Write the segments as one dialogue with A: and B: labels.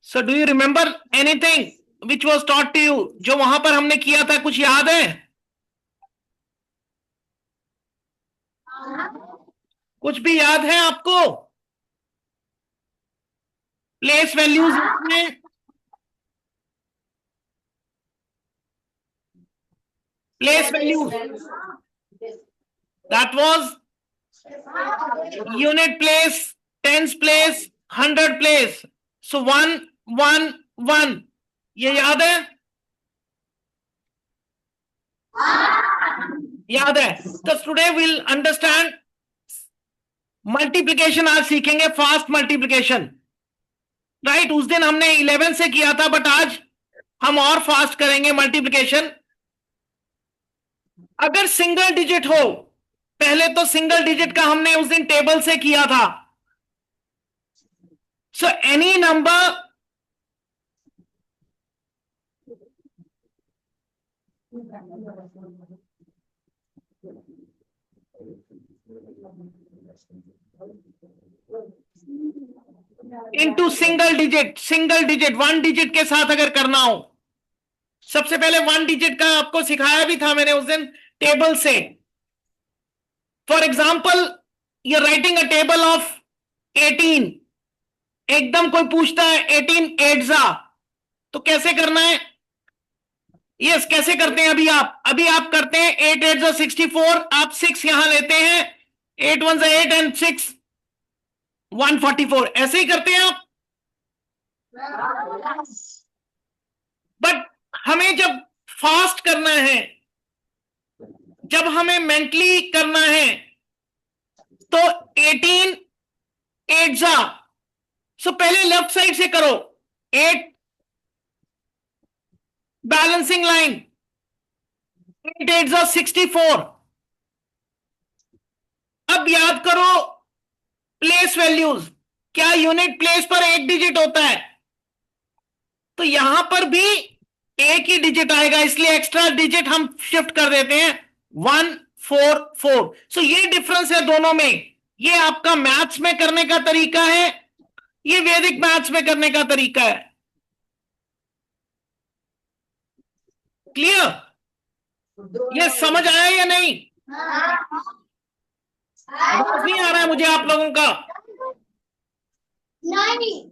A: So do you remember anything which was taught to you? जो वहां पर हमने किया था, कुछ याद है? कुछ भी याद है आपको? प्लेस वैल्यूज में place values, that was unit place, tens place, hundred place. सो 1 1 1, ये याद है? याद है? तो टुडे विल अंडरस्टैंड मल्टीप्लीकेशन। आज सीखेंगे फास्ट मल्टीप्लीकेशन, राइट? उस दिन हमने 11 से किया था, बट आज हम और फास्ट करेंगे मल्टीप्लीकेशन। अगर सिंगल डिजिट हो, पहले तो सिंगल डिजिट का हमने उस दिन टेबल से किया था। So any number into single digit 1 digit के साथ अगर करना हो, सबसे पहले 1 डिजिट का आपको सिखाया भी था मैंने उस दिन टेबल से। For example, you writing a table of 18। एकदम कोई पूछता है 18 8 तो कैसे करना है? यस, कैसे करते हैं? अभी आप करते हैं 8 8 64। आप 6 यहां लेते हैं, 8 1 8 एंड 6 144। ऐसे ही करते हैं आप। बट हमें जब फास्ट करना है, जब हमें मेंटली करना है, तो 18 8 सो पहले लेफ्ट साइड से करो। 8 बैलेंसिंग लाइन, 8 8 64। अब याद करो प्लेस वैल्यूज। क्या यूनिट प्लेस पर एक डिजिट होता है? तो यहां पर भी एक ही डिजिट आएगा, इसलिए एक्स्ट्रा डिजिट हम शिफ्ट कर देते हैं 1 4 4। सो ये डिफरेंस है दोनों में। ये आपका मैथ्स में करने का तरीका है, ये वैदिक मैथ्स में करने का तरीका है। क्लियर? ये समझ आया या नहीं? आवाज नहीं आ रहा है मुझे आप लोगों का।
B: नहीं।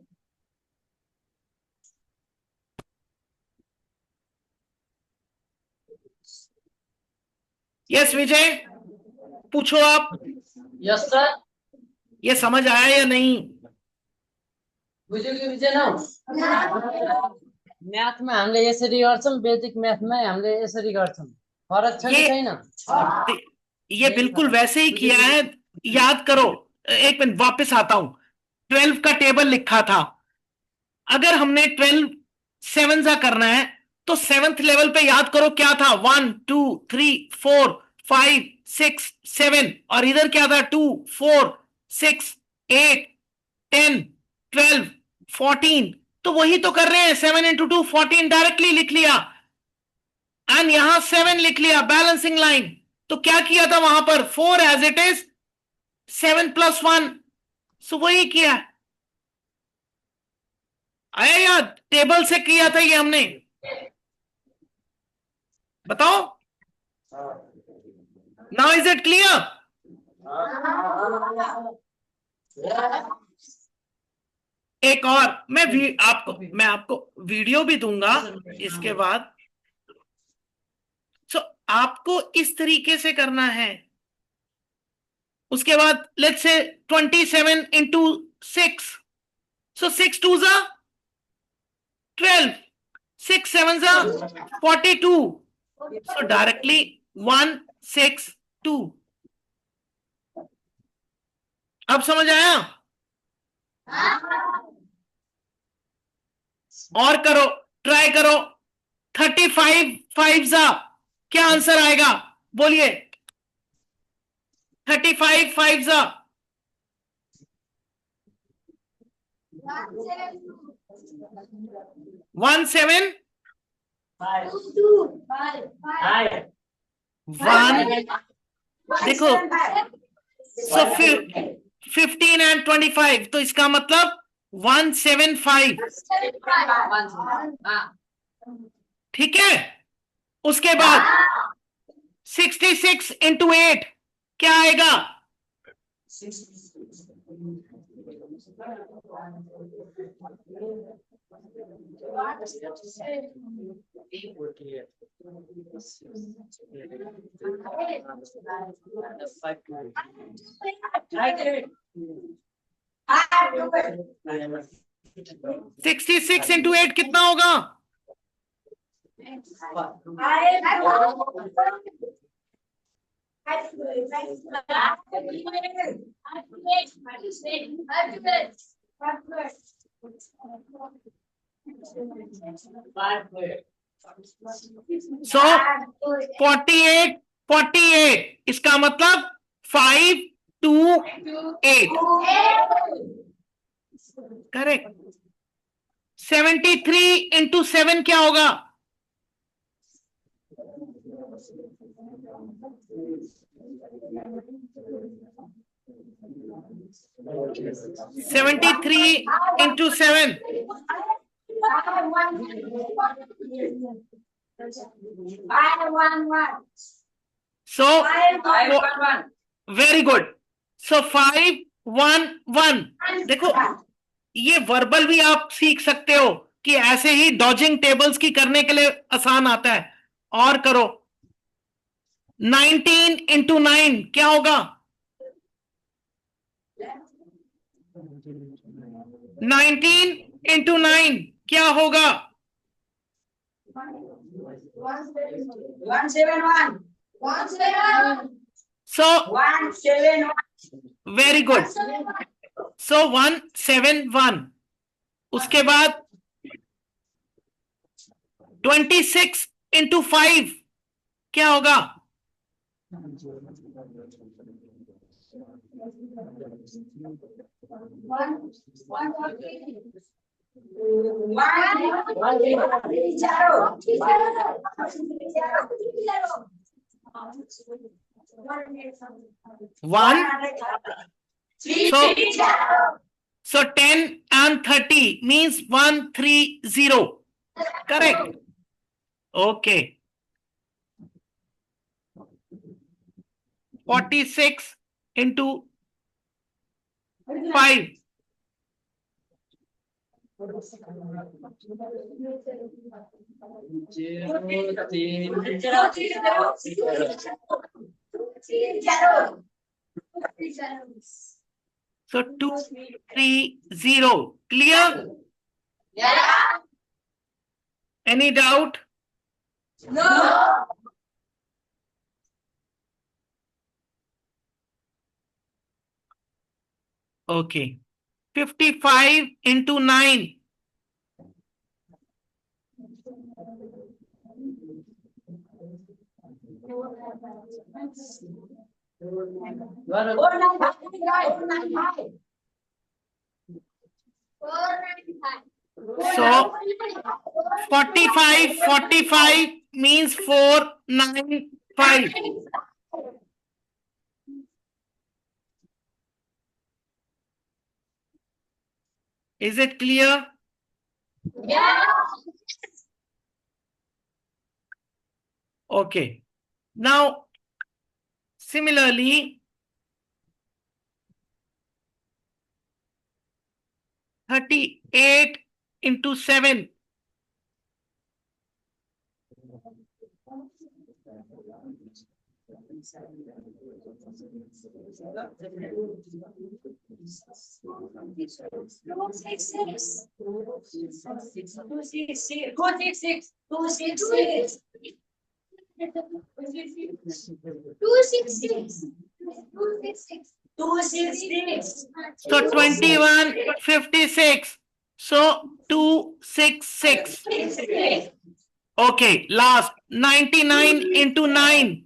A: यस विजय, पूछो आप।
C: Yes sir.
A: ये समझ आया या नहीं?
C: बुझ्यो कि बुझेन? म्याथमा हामीले यसरी गर्छौं, बेसिक म्याथमा हामीले यसरी गर्छौं। फरक छ कि छैन?
A: ये बिल्कुल वैसे ही किया है। याद करो, एक मिनट वापस आता हूं। 12 का टेबल लिखा था। अगर हमने 12 7 करना है, तो 7th लेवल पे याद करो क्या था? 1 2 3 4 5 6 7। और इधर क्या था? 2 4 6 8 10 12 14। तो वही तो कर रहे हैं। 7 इंटू 2 14 डायरेक्टली लिख लिया, एंड यहां 7 लिख लिया, बैलेंसिंग लाइन। तो क्या किया था वहां पर? 4 एज इट इज, 7 + 1। सो वही किया। आया याद? टेबल से किया था ये हमने। बताओ, नाउ इज इट क्लियर? एक और मैं आपको वीडियो भी दूंगा इसके बाद। सो आपको इस तरीके से करना है। उसके बाद let's say 27 into 6। So 6 2 12, 6 7 42। So directly 1 6 2। अब समझ आया? और करो, ट्राई करो। 35 5 क्या आंसर आएगा? बोलिए। 35 5 1 7 1। देखो, सो 15 एंड 25, तो इसका मतलब 175, ठीक है। उसके बाद 66 into 8 क्या आएगा? 66 into 8 कितना होगा? 48, 48 इसका मतलब 5 2 8, करेक्ट। 73 into 7 क्या होगा? 73 into 7, so वेरी गुड। सो 5 1 1, देखो ये वर्बल भी आप सीख सकते हो कि ऐसे ही डॉजिंग टेबल्स की करने के लिए आसान आता है। और करो 19 into 9 क्या होगा? 19 into 9 क्या होगा?
C: 171.
A: So very good. सो 171, उसके बाद 26 into 5 क्या होगा? 1, so 10 and 30 means 130, correct? Okay. 46 into 5, so 230, clear? Any doubt?
C: No.
A: Okay. 55 into 9. So 45 means 495. Is it clear?
C: Yeah.
A: Okay. Now, similarly, 38 into 7. So 2156. So 266. Okay, last 99 into 9.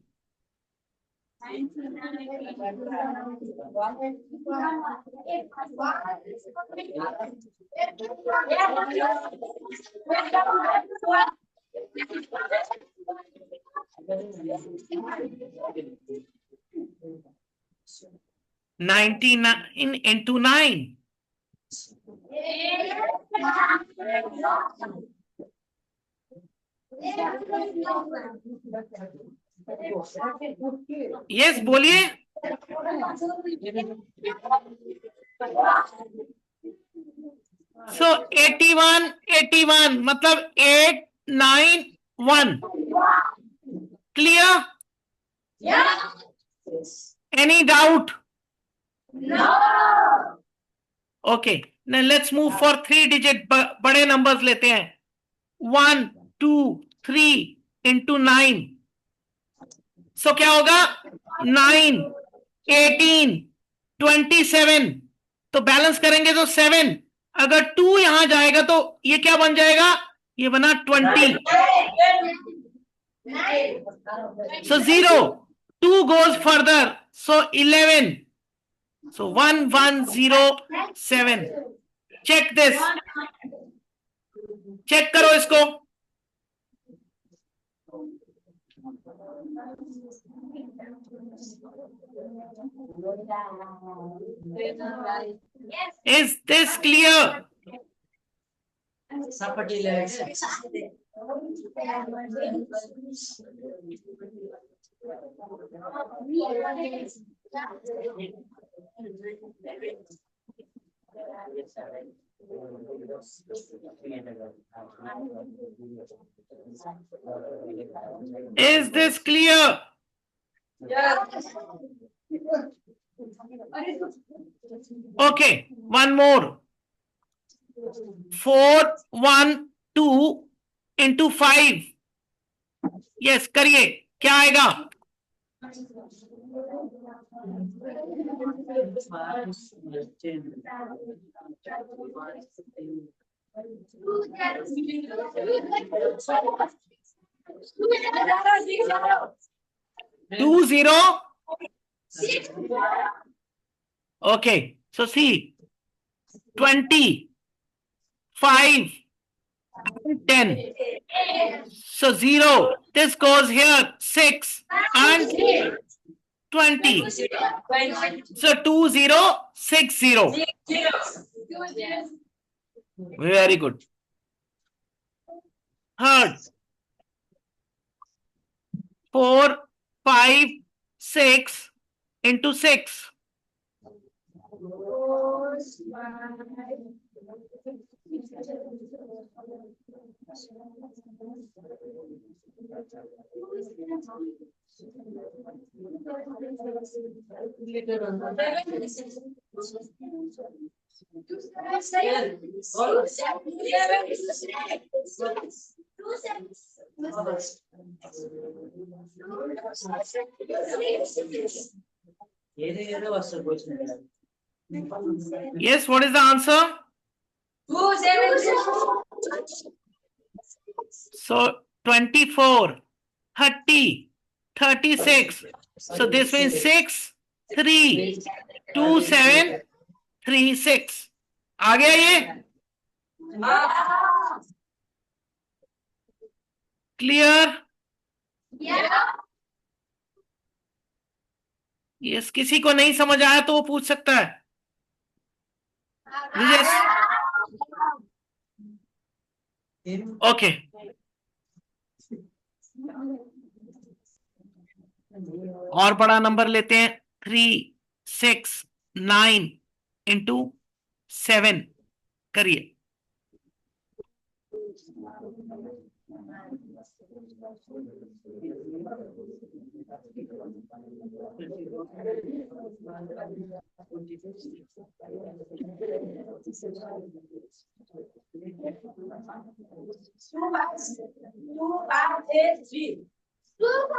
A: 99 into 9. Yes बोलिए। सो 81 मतलब 891। Clear? Any doubt? Okay, now let's move for 3 digit बड़े numbers लेते हैं। 1 2 3 into 9। सो क्या होगा? 9 18 27। तो balance करेंगे तो 7। अगर 2 यहां जाएगा तो ये क्या बन जाएगा? ये बना 20। सो 0 2 goes further, so 11। So 1107। Check this, check करो इसको। Is this clear? Is this clear? Okay, one more. 412 into 5। Yes करिए, क्या आएगा? Two zero. Okay, so see 20 5 10। So 0, this goes here 6 and 20। So 2060। Very good. Third, 4 5 6 into 6। Yes, what is the answer? 276. So 24 30 36। So this means 6 3 2 7 3 6। आ गया ये? Clear? Yes, किसी को नहीं समझ आया तो वो पूछ सकता है। ओके, और बड़ा नंबर लेते हैं। 3 6 9 into 7। करिए।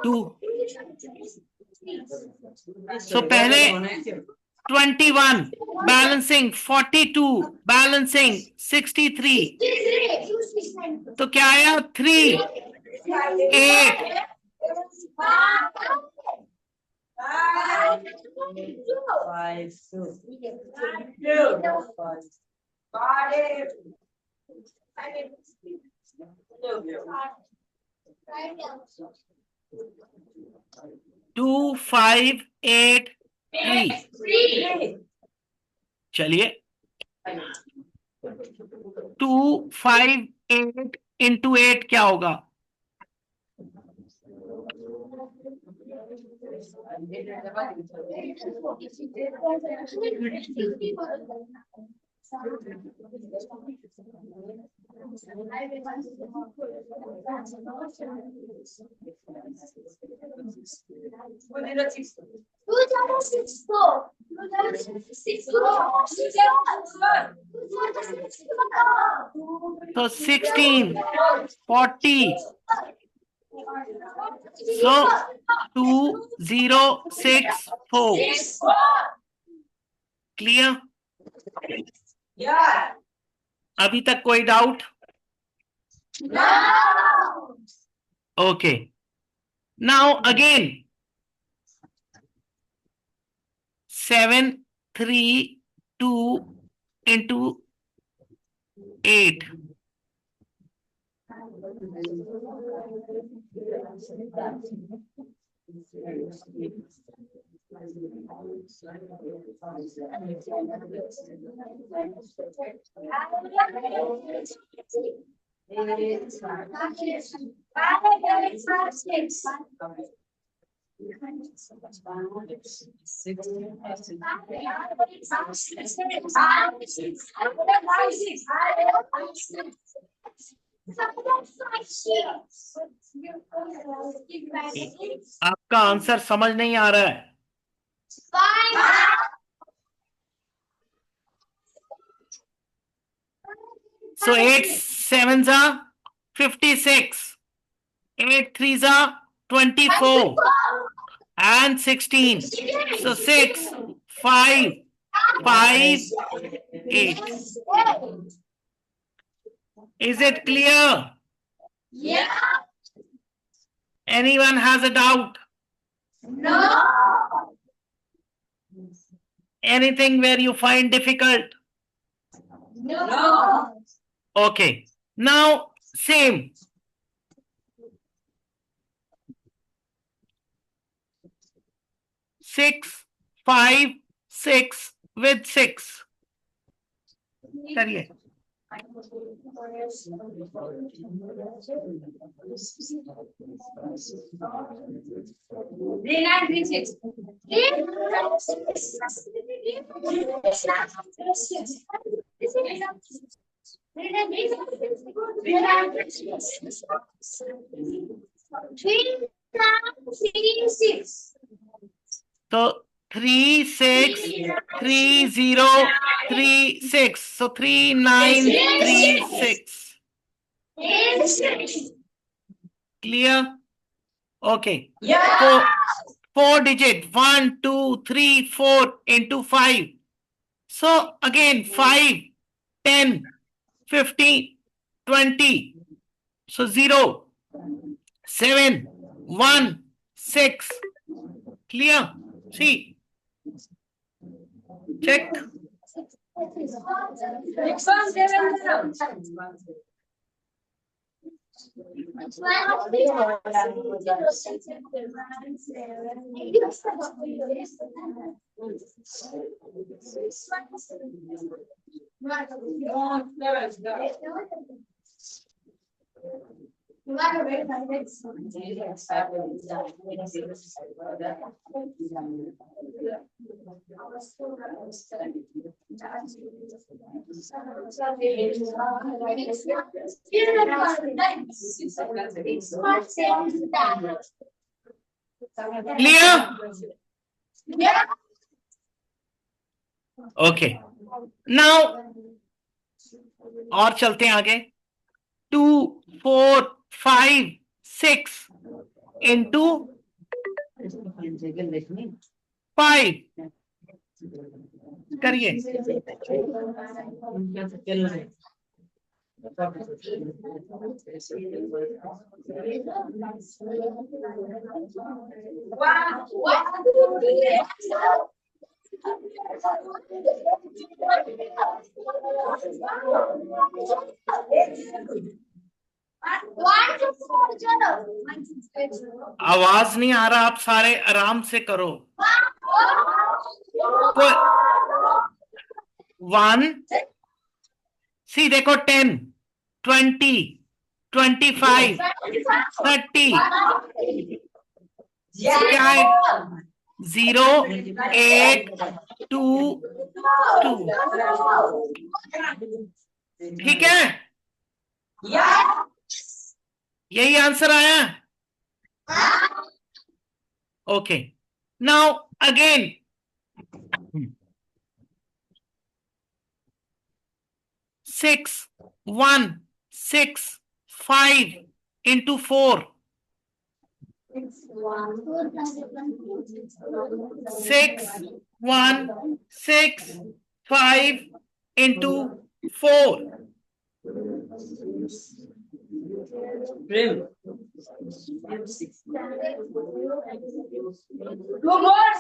A: टू। सो पहले 21 बैलेंसिंग, 42 बैलेंसिंग, 63। तो क्या आया? 3 8 2 5 8 3। चलिए 2, 5, 8 इंटू 8 क्या होगा? तो 16, 40. So 2064. क्लियर? अभी तक कोई doubt? Okay, now again 7, 3, 2 into 8. आपका आंसर समझ नहीं आ रहा है। So 8 sevens are 56, 8 threes are 24, and 16. So 6, 5, 5, 8. Is it clear?
B: Yeah.
A: Anyone has a doubt?
B: No.
A: Anything where you find difficult?
B: No.
A: Okay. Now, same. Six, 5, 6 with 6. करिए.
B: 3936.
A: So 3, 6, 3, 0, 3, 6. So 3, 9, 3, 6. Clear? Okay.
B: Yeah.
A: 4 digit 1, 2, 3, 4 into 5. So again 5, 10, 15, 20. So 0, 7, 1, 6. Clear? See. Check. Clear?
B: Yeah.
A: Okay. Now और चलते हैं आगे. 2, 4, 5, 6 into 5. करिए. आवाज नहीं आ रहा, आप सारे आराम से करो. 1, सी देखो 10, 20, 25, 30, क्या है? 0, 8, 2, 2। ठीक है, यही आंसर आया। Okay, now again 6, 1, 6, 5 into 4, 6, 1, 6, 5 into 4.
C: प्रेम
B: Two more.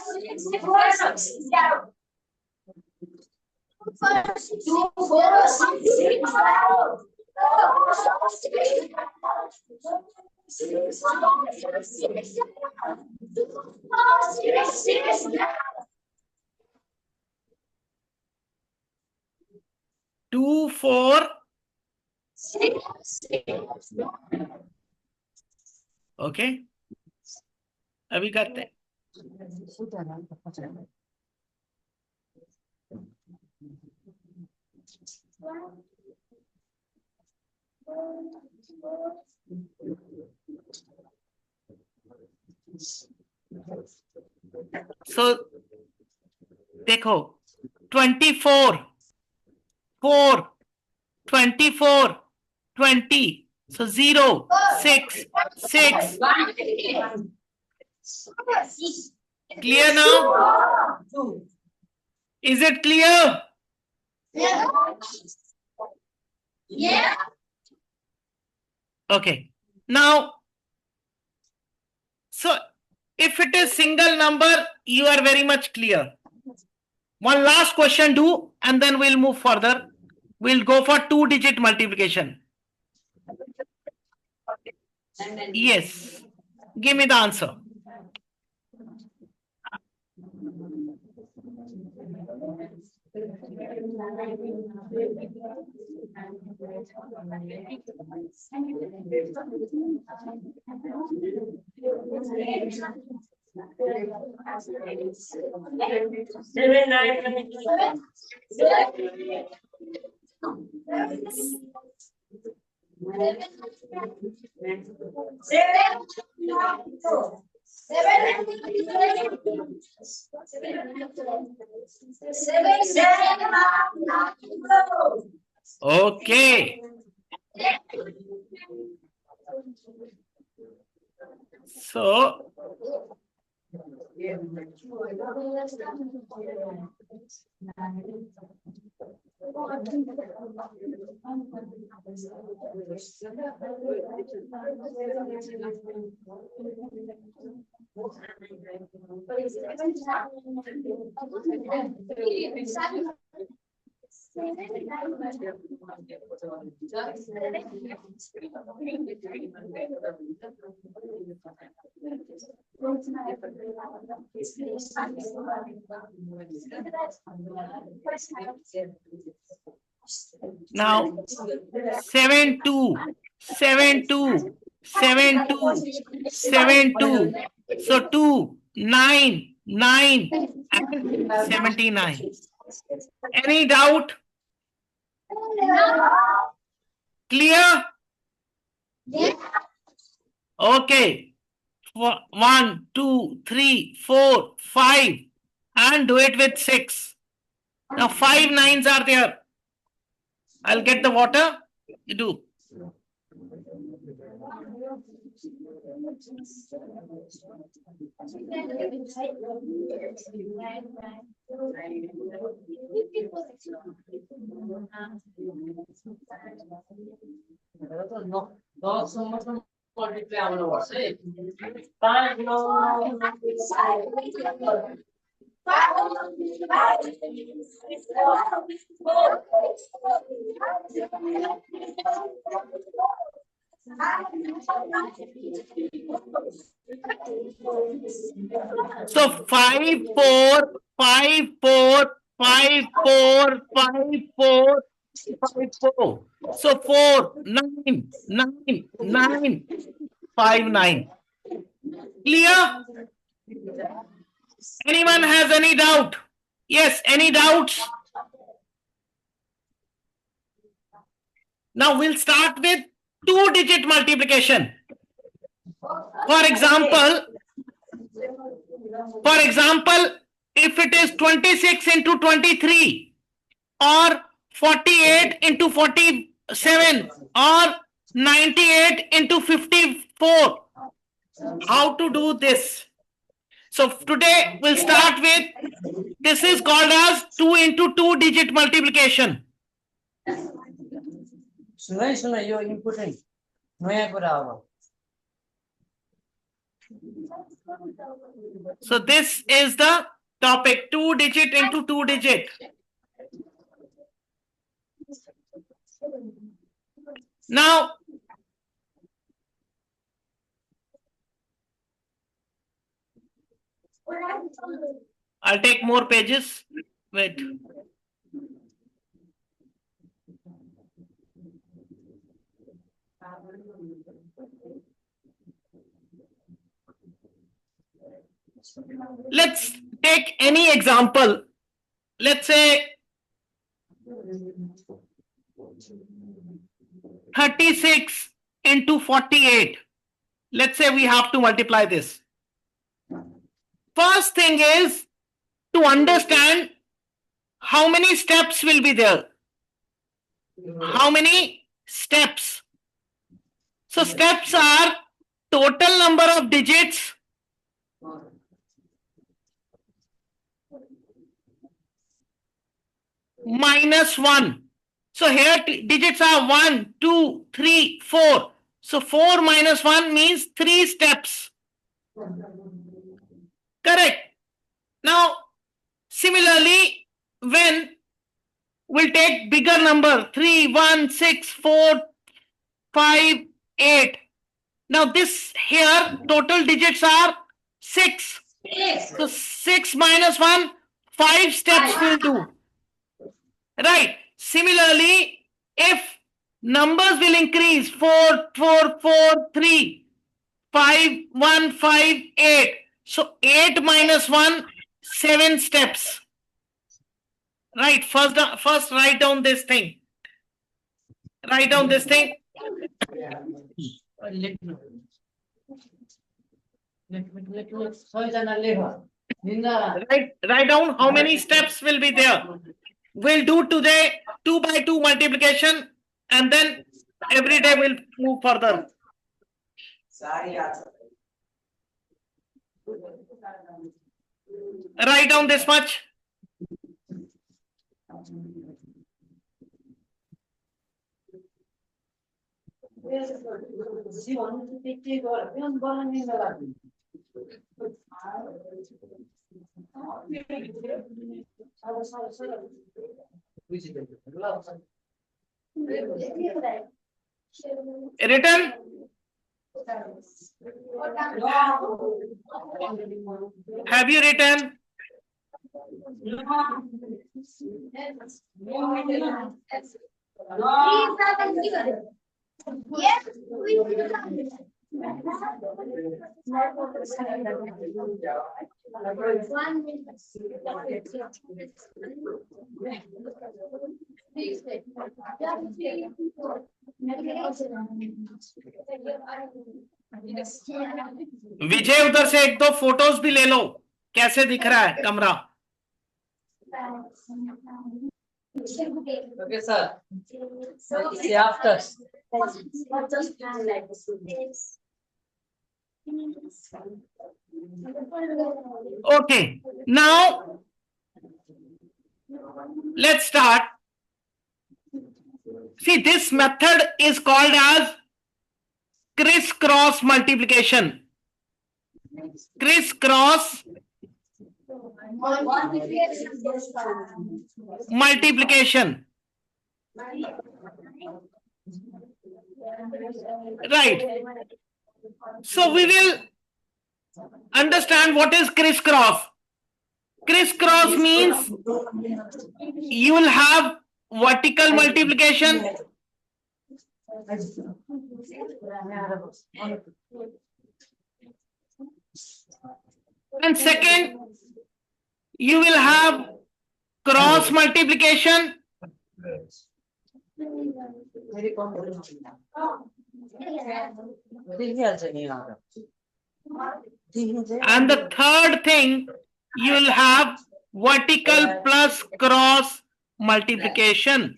B: 2, 4, 6,
A: 2, 4. ओके, अभी करते हैं। सो देखो 24, 4, 24, 20. So 0, 6, 6. Clear now? Is it clear?
B: Yeah.
A: Okay. Now, so if it is single number, you are very much clear. One last question do, and then we'll move further. We'll go for 2-digit multiplication. Yes. Give me the answer. Okay. So, now 7, 2, 7, 2, 7, 2, 7, 2. So 2, 9, 9, and 79. Any doubt? Clear? Okay. 1, 2, 3, 4, 5, and do it with 6. Now 5 9s are there. I'll get the water. You do.
C: दस multiply आउनु पर्छ है 5 9
A: So 5, 4, 5, 4, 5, 4, 5, 4, 4. So 4, 9, 9, 9, 5, 9. Clear? Anyone has any doubt? Yes, any doubts? Now we'll start with 2-digit multiplication. For example, if it is 26 into 23 or 48 into 47 or 98 into 54, how to do this? So today we'll start with, this is called as 2 into 2-digit multiplication.
C: Soon yo important नयाँ कुरा हो
A: So this is the topic, 2-digit into 2-digit. Now I'll take more pages. Wait. Let's take any example. Let's say 36 into 48. Let's say we have to multiply this. First thing is to understand how many steps will be there. How many steps? So steps are total number of digits minus 1. So here digits are 1, 2, 3, 4. So 4 minus 1 means 3 steps. Correct. Now, similarly, when we'll take bigger number 3, 1, 6, 4, 5, 8. Now this here total digits are 6. So 6 minus 1, 5 steps will do. Right. Similarly, if numbers will increase 4, 4, 4, 3, 5, 1, 5, 8. So 8 minus 1, 7 steps. Right. First write down this thing. Write down this thing. Write down how many steps will be there. We'll do today 2 by 2 multiplication and then every day we'll move further. Write down this much. Written? Have you written?
B: Yes,
A: विजय उधर से 1-2 photos भी ले लो कैसे दिख रहा है कमरा.
C: Okay, sir. See after.
A: Okay, now let's start. See, this method is called as crisscross multiplication. Crisscross multiplication. Right. So we will understand what is crisscross. Crisscross means you will have vertical multiplication. And second, you will have cross multiplication. And the third thing, you will have vertical plus cross multiplication.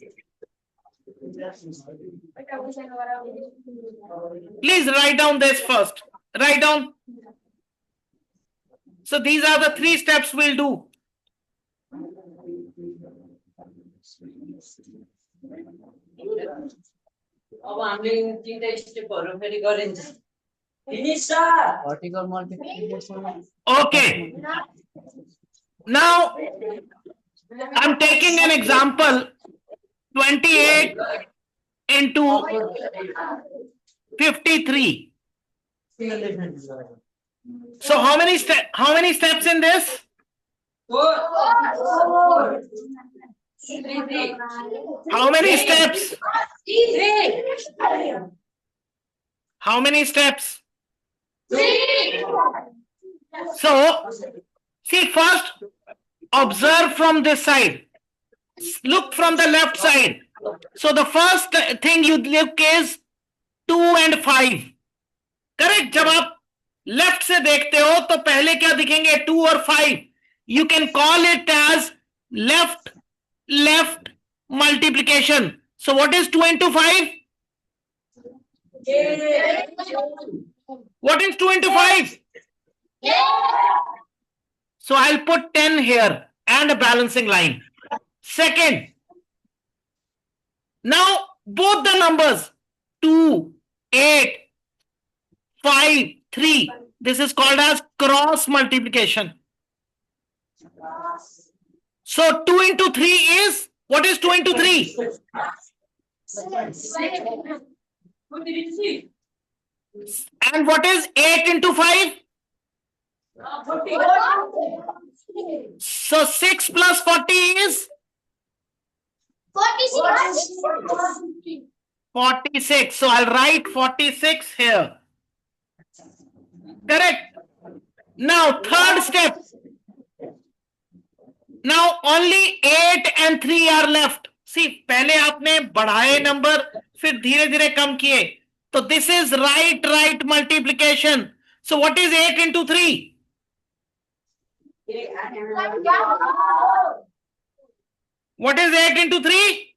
A: Please write down this first. Write down. So these are the 3 steps we'll do.
C: अब हामीले 3टा स्टेपहरु फेरि गरिन्छ vertical multiplication.
A: Okay. Now, I'm taking an example. 28 into 53. So how many steps in this?
C: 4.
A: How many steps?
B: 3.
A: How many steps?
B: 3.
A: So, see, first observe from this side. Look from the left side. So the first thing you look is 2 and 5. Correct? जब आप left से देखते हो तो पहले क्या दिखेंगे? 2 और 5. You can call it as left multiplication. So what is 2 into 5? What is 2 into 5? So I'll put 10 here and a balancing line. Second, now both the numbers 2, 8, 5, 3. This is called as cross multiplication. So 2 into 3 is, what is 2 into 3? And what is 8 into 5? So 6 plus 40 is 46. So I'll write 46 here. Correct. Now third step. Now only 8 and 3 are left. See, पहले आपने बढ़ाए number फिर धीरे धीरे कम किए. So this is right multiplication. So what is 8 into 3? What is 8 into 3?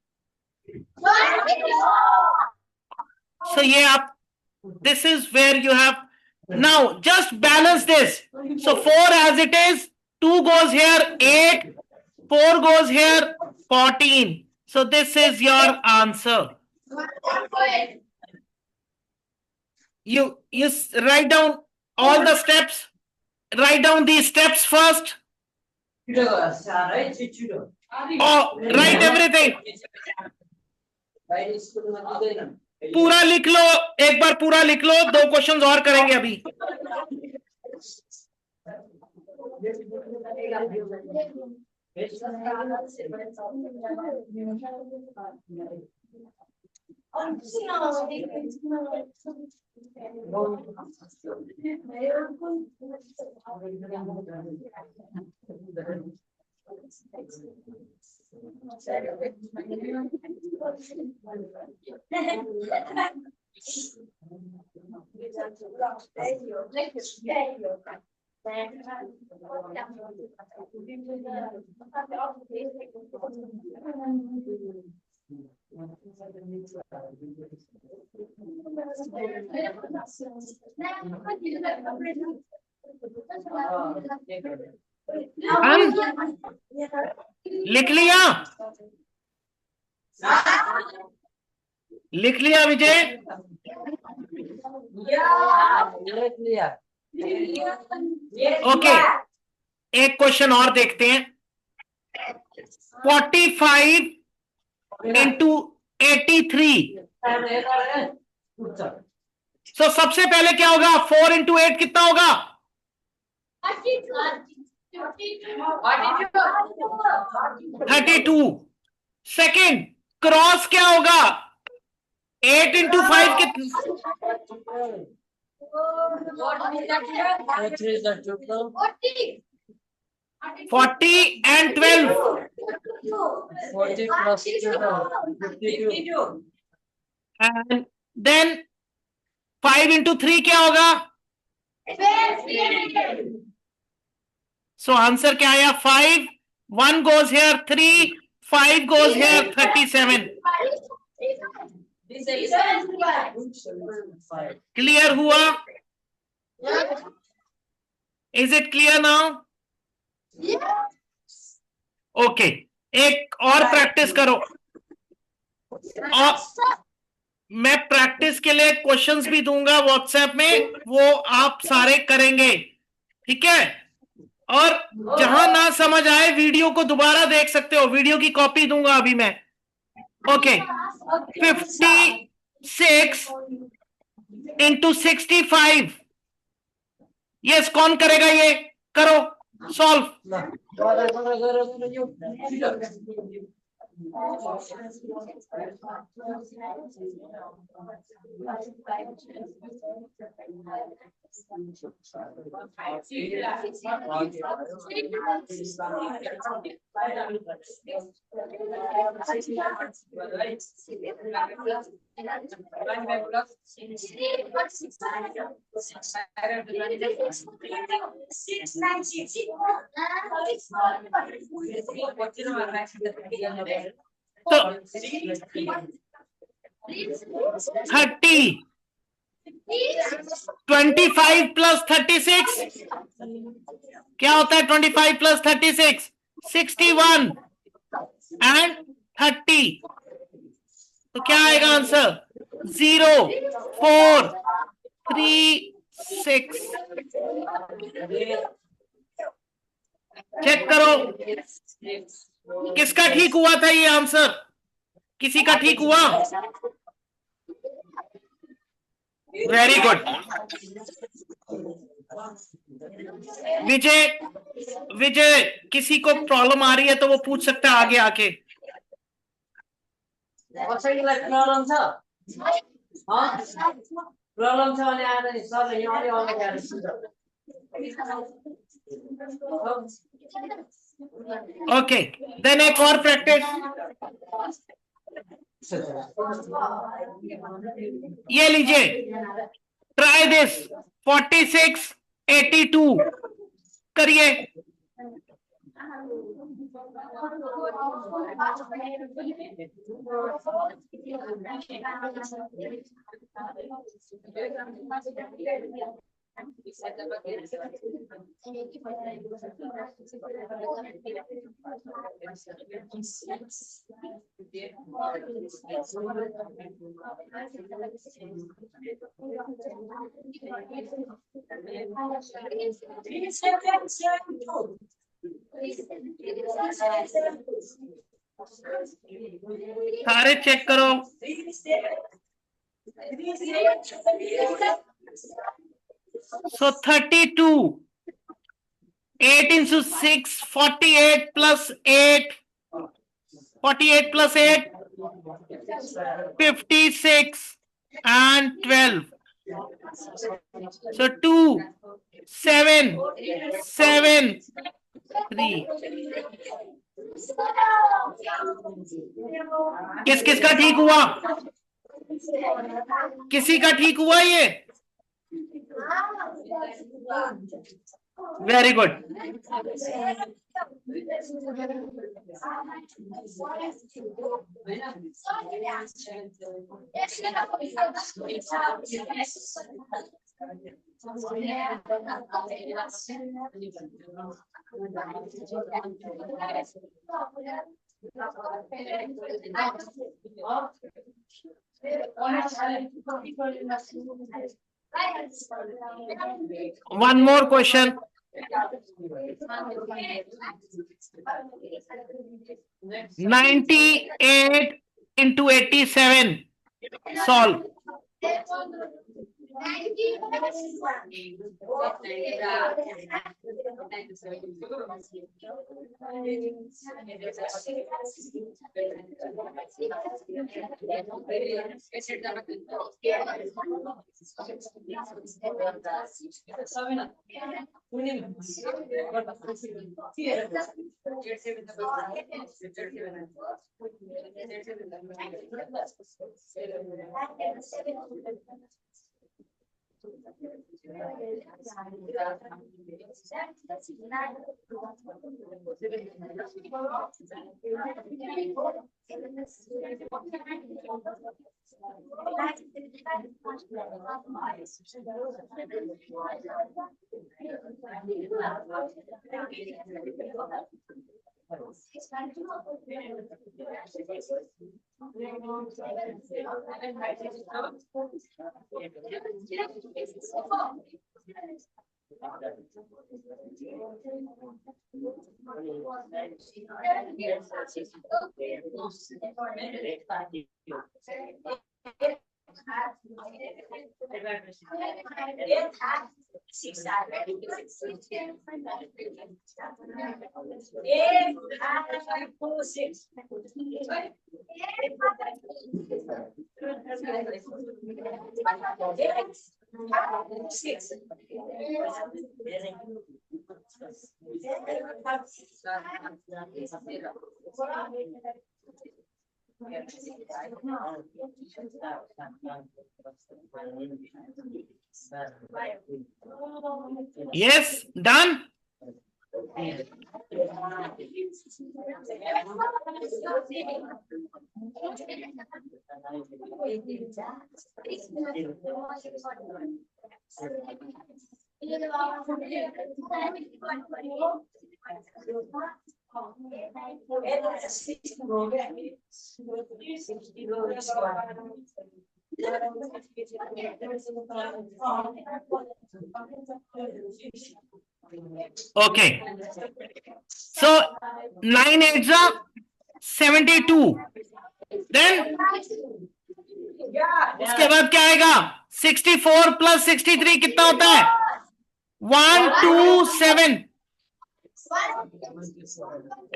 A: So yeah, this is where you have. Now just balance this. So 4 as it is, 2 goes here, 8, 4 goes here, 14. So this is your answer. You write down all the steps. Write down these steps first. Oh, write everything. पूरा लिख लो, एक बार पूरा लिख लो. 2 questions और करेंगे अभी. लिख लिया? लिख लिया विजय? ओके, एक क्वेश्चन और देखते हैं. 45 into 83. So सबसे पहले क्या होगा? 4 into 8 कितना होगा? 32. सेकंड, क्रॉस क्या होगा? 8 इंटू 5 कितना? 40 and 12.
C: 40 plus 52.
A: And then 5 into 3 क्या होगा? So आंसर क्या आया? 5, 1 goes here, 3, 5 goes here, 37. Clear हुआ? Is it clear now? Okay, एक और प्रैक्टिस करो, और मैं प्रैक्टिस के लिए क्वेश्चंस भी दूंगा व्हाट्सएप में, वो आप सारे करेंगे, ठीक है? और जहां ना समझ आए वीडियो को दोबारा देख सकते हो, वीडियो की कॉपी दूंगा अभी मैं। ओके, 56 इंटू 65, यस, कौन करेगा? ये करो, सॉल्व। तो 30, 25 प्लस 36 क्या होता है? 25 प्लस 36, 61 एंड 30, तो क्या आएगा आंसर? 0, 4, 3, 6। चेक करो किसका ठीक हुआ था ये आंसर? किसी का ठीक हुआ? Very good. विजय, विजय किसी को प्रॉब्लम आ रही है तो वो पूछ सकता है आगे आके।
C: प्रॉब्लम छ? प्रॉब्लम छ भने आएर नि सरले यहाँ अलि अगाडि आएर सुन्नु।
A: ओके, देन एक और प्रैक्टिस, ये लीजिए, ट्राई दिस, 46, 82 करिए। सारे चेक करो। So 32, 8 into 6, 48 plus 8, 48 plus 8, 56 and 12. So 2, 7, 7, 3. किस किस का ठीक हुआ? किसी का ठीक हुआ ये? Very good. One more question. 98 into 87. Solve. Yes, done. Okay. So 9 8s are 72. Then उसके बाद क्या आएगा? 64 प्लस 63 कितना होता है? 127.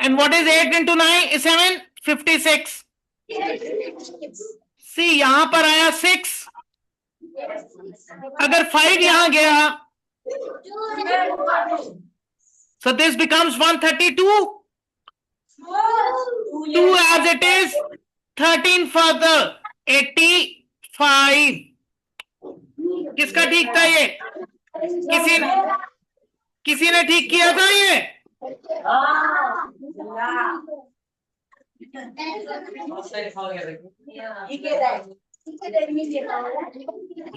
A: And what is 8 into 9 is 7? 56. See, यहां पर आया 6. अगर 5 यहां गया, so this becomes 132. 2 as it is, 13 further, 85. किसका ठीक था ये? किसी ने ठीक किया था ये?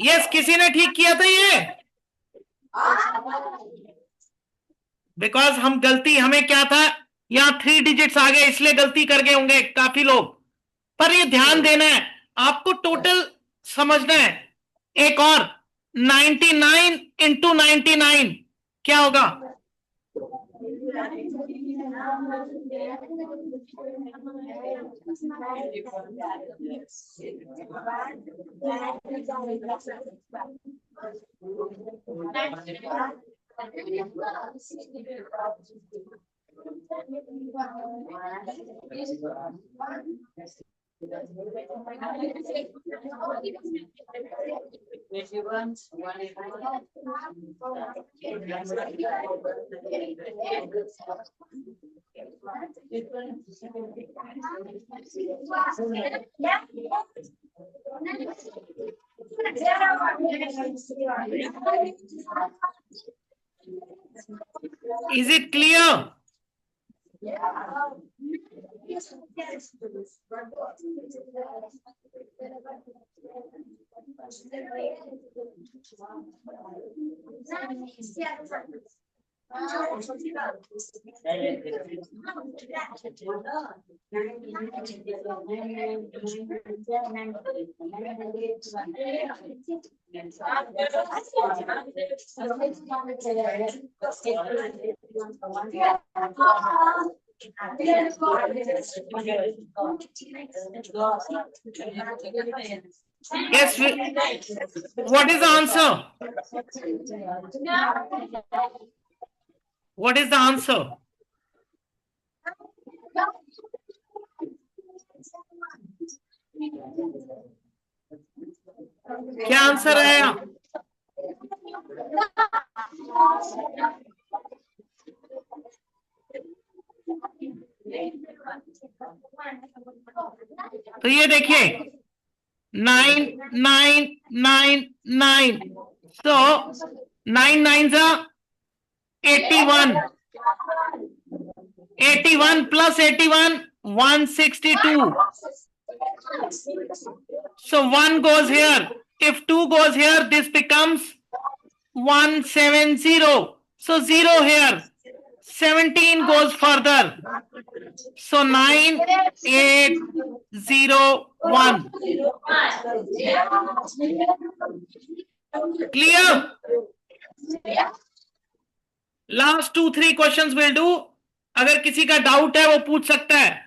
A: यस, किसी ने ठीक किया था ये? बिकॉज हम गलती, हमें क्या था, यहाँ 3 डिजिट्स आ गए इसलिए गलती कर गए होंगे काफी लोग, पर ये ध्यान देना है आपको, टोटल समझना है। एक और 99 इंटू 99 क्या होगा? Is it clear? Yes, what is the answer? What is the answer? क्या आंसर आया? तो ये देखिए 9999, so 9 9s are 81, 81 plus 81 162. So 1 goes here. If 2 goes here, this becomes 170. So 0 here. 17 goes further. So 9801. Clear? Last 2-3 questions will do. अगर किसी का doubt है वो पूछ सकता है.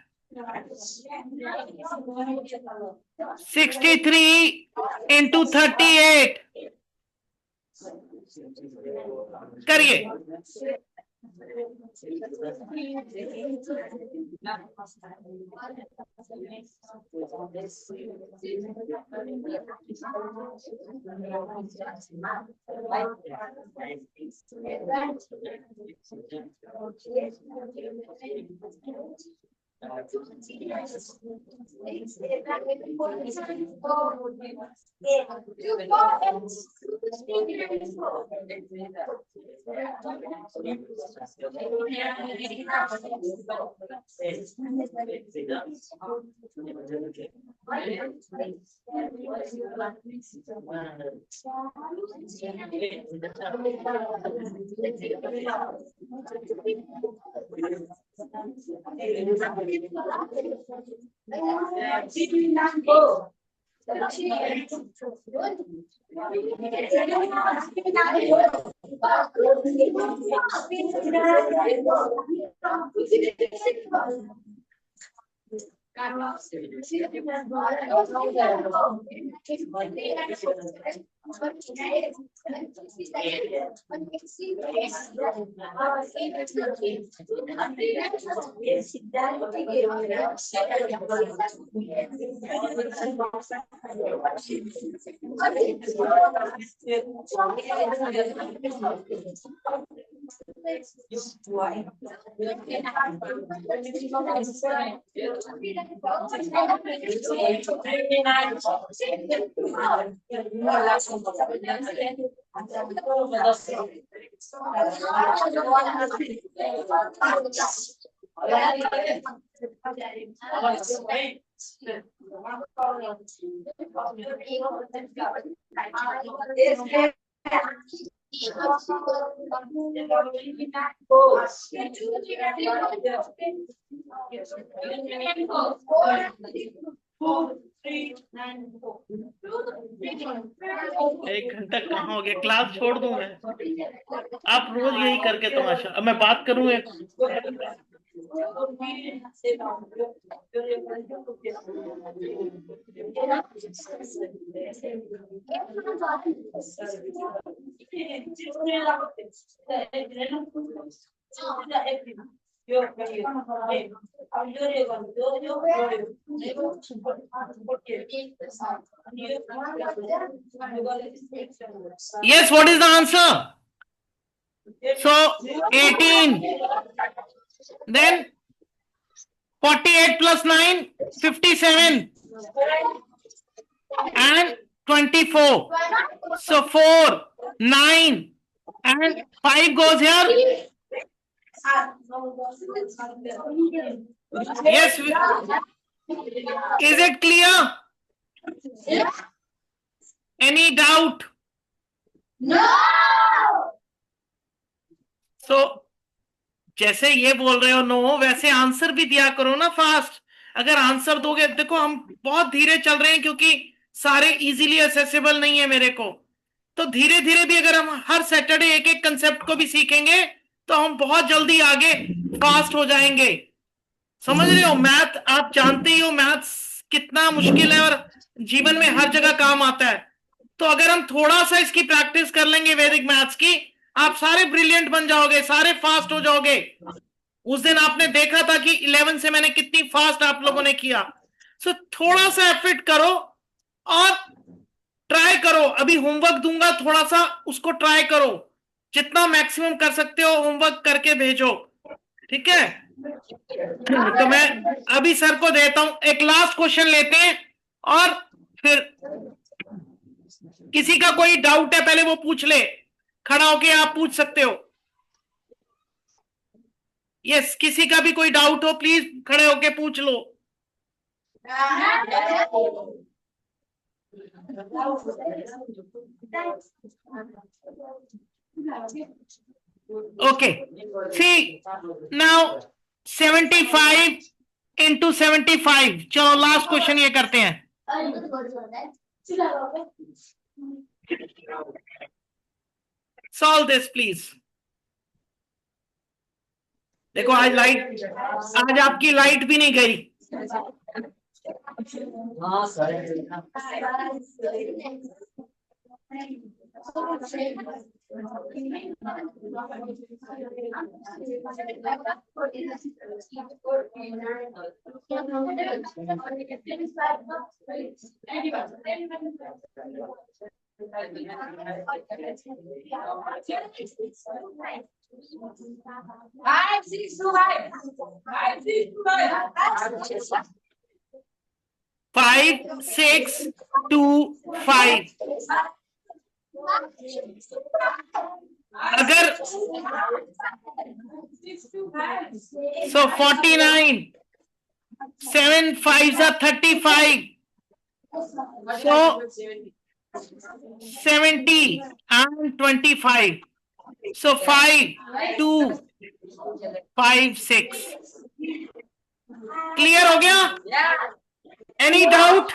A: 63 into 38 करिए. एक घंटा कहाँ हो गया? क्लास छोड़ दूं मैं? आप रोज यही करके तमाशा. अब मैं बात करूं एक. Yes, what is the answer? So 18. Then 48 plus 9, 57. And 24. So 4, 9, and 5 goes here. Yes. Is it clear? Any doubt?
B: No.
A: So जैसे ये बोल रहे हो नो, वैसे आंसर भी दिया करो ना फास्ट. अगर आंसर दोगे, देखो हम बहुत धीरे चल रहे हैं क्योंकि सारे इजीली एसेसिबल नहीं है मेरे को. तो धीरे धीरे भी अगर हम हर सैटरडे एक एक कंसेप्ट को भी सीखेंगे तो हम बहुत जल्दी आगे फास्ट हो जाएंगे. समझ रहे हो? मैथ आप जानते ही हो मैथ कितना मुश्किल है और जीवन में हर जगह काम आता है। तो अगर हम थोड़ा सा इसकी प्रैक्टिस कर लेंगे वैदिक मैथ्स की, आप सारे ब्रिलियंट बन जाओगे, सारे फास्ट हो जाओगे। उस दिन आपने देखा था कि 11 से मैंने कितनी फास्ट आप लोगों ने किया। सो थोड़ा सा एफर्ट करो और ट्राई करो। अभी होमवर्क दूंगा, थोड़ा सा उसको ट्राई करो, जितना मैक्सिमम कर सकते हो होमवर्क करके भेजो, ठीक है? तो मैं अभी सर को देता हूं, एक लास्ट क्वेश्चन लेते हैं और फिर किसी का कोई डाउट है पहले वो पूछ ले, खड़ा होके आप पूछ सकते हो। यस, किसी का भी कोई डाउट हो प्लीज खड़े होके पूछ लो। ओके, सी नाउ 75 इंटू 75। चलो लास्ट क्वेश्चन ये करते हैं। Solve this please. देखो आज आपकी लाइट भी नहीं गई।
C: हाँ sir.
B: Five, six, two, five.
A: 5, 6, 2, 5। अगर सो 49, 7 5 35, so 70 and 25, so 5, 2, 5, 6। क्लियर हो गया? Any doubt?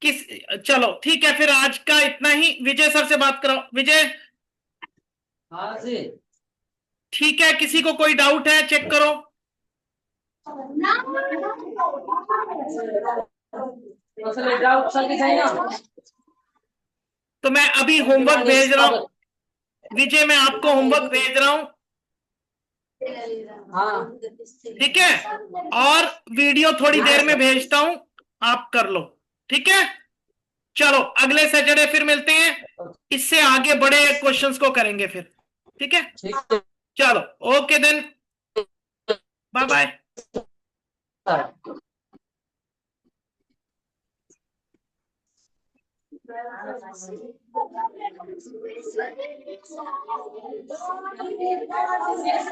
A: किस चलो ठीक है, फिर आज का इतना ही। विजय सर से बात करो। विजय,
C: हाँ जी।
A: ठीक है, किसी को कोई डाउट है चेक करो।
C: डाउट सर छैन।
A: तो मैं अभी होमवर्क भेज रहा हूं। विजय, मैं आपको होमवर्क भेज रहा हूं,
C: हाँ
A: ठीक है? और वीडियो थोड़ी देर में भेजता हूं, आप कर लो, ठीक है? चलो अगले सैटरडे फिर मिलते हैं, इससे आगे बड़े क्वेश्चंस को करेंगे फिर, ठीक है?
C: ठीक
A: चलो okay then, bye bye.
B: Yes.